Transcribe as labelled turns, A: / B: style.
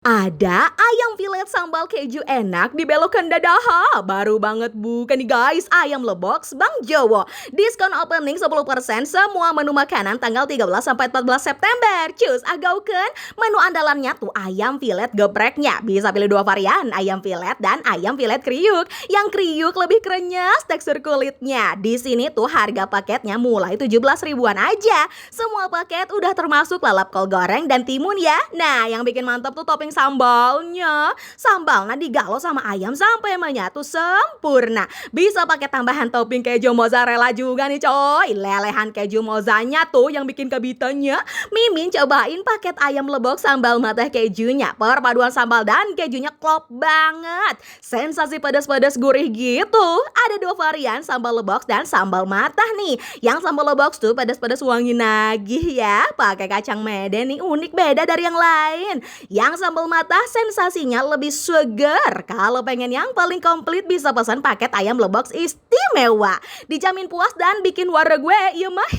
A: Ada ayam villet sambal keju enak di Belokan Dadaha. Baru banget bukan nih guys, ayam lebox Bang Jowo. Diskon opening 10% semua menu makanan tanggal 13 sampai 14 September. Cus agaukeun menu andalannya tuh ayam villet gepreknya. Bisa pilih dua varian, ayam villet dan ayam villet kriuk. Yang kriuk lebih krenyes tekstur kulitnya. Di sini tuh harga paketnya mulai 17 ribuan aja. Semua paket udah termasuk lalap kol goreng dan timun ya. Nah, yang bikin mantap tuh topping sambalnya. Sambalnya digalau sama ayam sampai menyatu sempurna. Bisa pakai tambahan topping keju mozzarella juga nih coy. Lelehan keju mozzanya tuh yang bikin kebitanya. Mimin cobain paket ayam lebok sambal mata kejunya. Perpaduan sambal dan kejunya klop banget. Sensasi pedas-pedas gurih gitu. Ada dua varian sambal lebok dan sambal matah nih. Yang sambal lebok tuh pedas-pedas wangi nagih ya. Pakai kacang mede nih unik beda dari yang lain. Yang sambal mata sensasinya lebih seger. Kalau pengen yang paling komplit bisa pesan paket ayam lebox istimewa. Dijamin puas dan bikin warna gue, iya mah.